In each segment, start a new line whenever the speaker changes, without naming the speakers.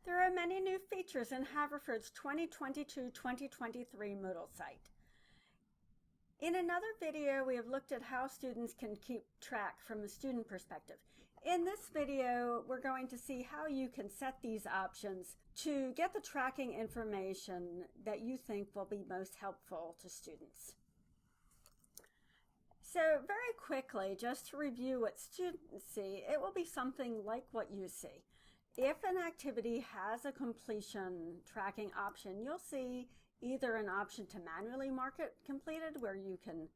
There are many new features in Haverford's 2022-2023 Moodle site. In another video, we have looked at how students can keep track from a student perspective. In this video, we're going to see how you can set these options to get the tracking information that you think will be most helpful to students. So very quickly, just to review what students see, it will be something like what you see. If an activity has a completion tracking option, you'll see either an option to manually mark it completed, where you can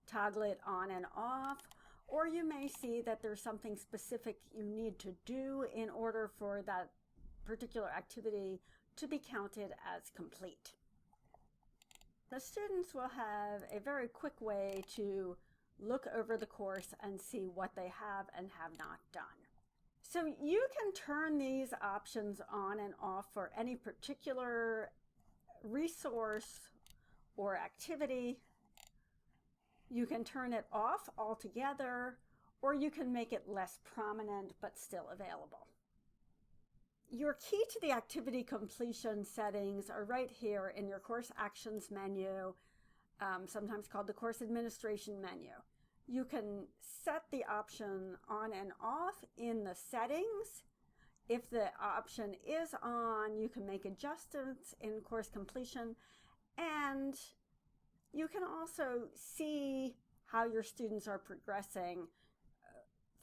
toggle it on and off, or you may see that there's something specific you need to do in order for that particular activity to be counted as complete. The students will have a very quick way to look over the course and see what they have and have not done. So you can turn these options on and off for any particular resource or activity. You can turn it off altogether, or you can make it less prominent but still available. Your key to the activity completion settings are right here in your course actions menu, sometimes called the course administration menu. You can set the option on and off in the settings. If the option is on, you can make adjustments in course completion, and you can also see how your students are progressing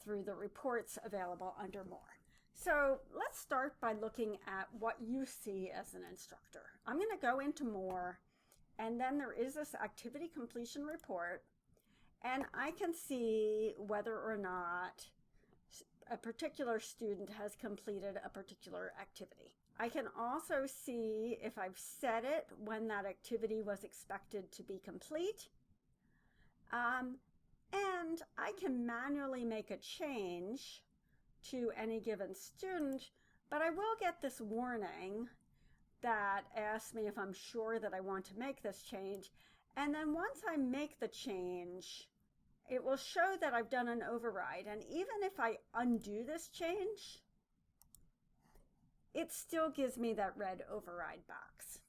through the reports available under More. So let's start by looking at what you see as an instructor. I'm going to go into More, and then there is this activity completion report, and I can see whether or not a particular student has completed a particular activity. I can also see if I've set it when that activity was expected to be complete. And I can manually make a change to any given student, but I will get this warning that asks me if I'm sure that I want to make this change. And then once I make the change, it will show that I've done an override. And even if I undo this change, it still gives me that red override box.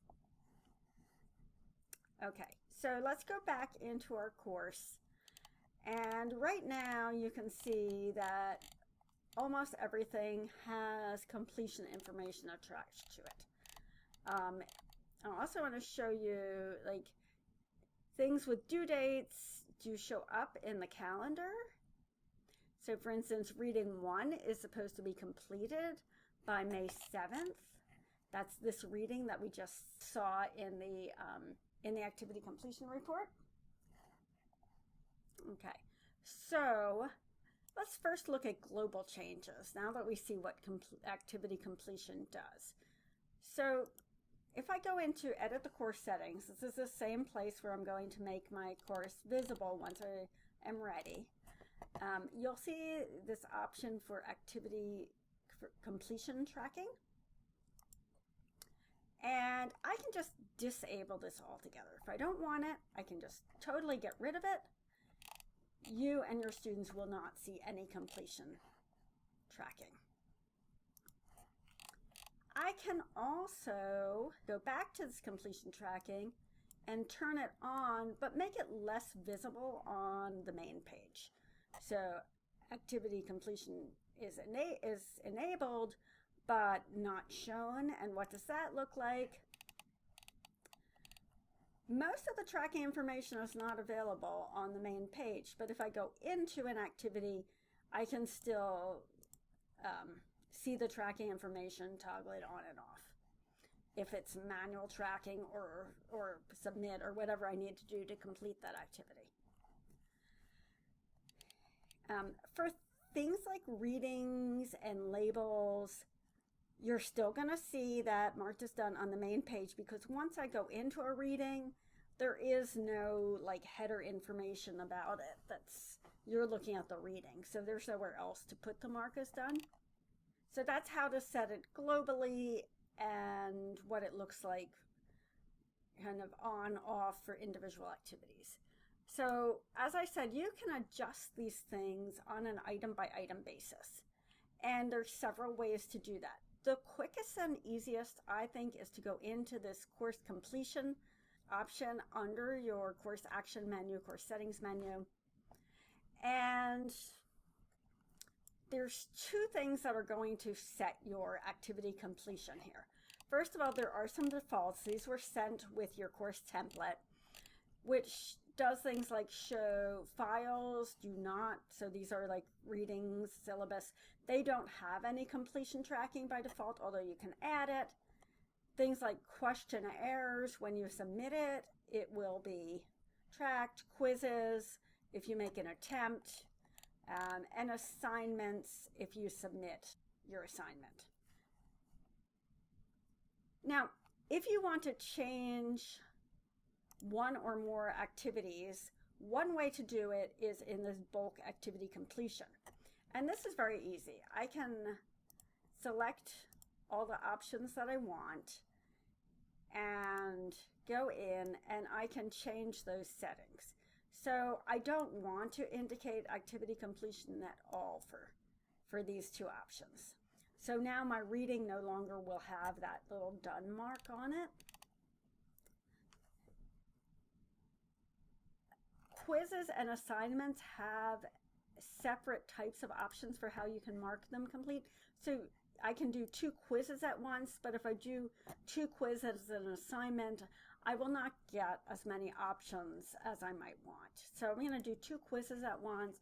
Okay, so let's go back into our course. And right now you can see that almost everything has completion information attached to it. I also want to show you things with due dates do show up in the calendar. So for instance, reading 1 is supposed to be completed by May 7th. That's this reading that we just saw in the activity completion report. Okay, so let's first look at global changes now that we see what activity completion does. So if I go into edit the course settings, this is the same place where I'm going to make my course visible once I am ready. You'll see this option for activity completion tracking. And I can just disable this altogether. If I don't want it, I can just totally get rid of it. You and your students will not see any completion tracking. I can also go back to this completion tracking and turn it on, but make it less visible on the main page. So activity completion is enabled, but not shown. And what does that look like? Most of the tracking information is not available on the main page, but if I go into an activity, I can still see the tracking information, toggle it on and off. If it's manual tracking or submit or whatever I need to do to complete that activity. For things like readings and labels, you're still going to see that marked as done on the main page, because once I go into a reading, there is no header information about it. You're looking at the reading, so there's nowhere else to put the mark as done. So that's how to set it globally and what it looks like kind of on, off for individual activities. So as I said, you can adjust these things on an item by item basis. And there's several ways to do that. The quickest and easiest, I think, is to go into this course completion option under your course action menu, course settings menu. And there's two things that are going to set your activity completion here. First of all, there are some defaults. These were sent with your course template, which does things like show files, do not, so these are like readings, syllabus. They don't have any completion tracking by default, although you can add it. Things like questionnaires, when you submit it, it will be tracked. Quizzes, if you make an attempt, and assignments if you submit your assignment. Now, if you want to change one or more activities, one way to do it is in this bulk activity completion. And this is very easy. I can select all the options that I want and go in and I can change those settings. So I don't want to indicate activity completion at all for these two options. So now my reading no longer will have that little done mark on it. Quizzes and assignments have separate types of options for how you can mark them complete. So I can do 2 quizzes at once, but if I do 2 quizzes and an assignment, I will not get as many options as I might want. So I'm going to do 2 quizzes at once.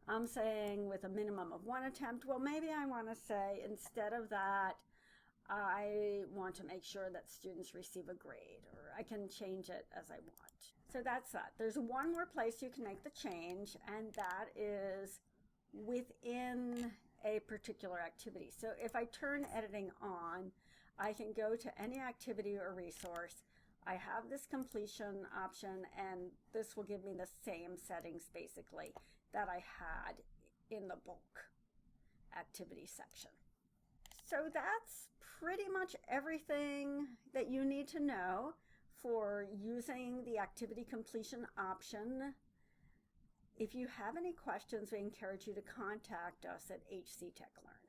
I'm saying with a minimum of 1 attempt. Well, maybe I want to say instead of that, I want to make sure that students receive a grade, or I can change it as I want. So that's that. There's one more place you can make the change, and that is within a particular activity. So if I turn editing on, I can go to any activity or resource. I have this completion option, and this will give me the same settings basically that I had in the bulk activity section. So that's pretty much everything that you need to know for using the activity completion option. If you have any questions, we encourage you to contact us at HC Tech Learn.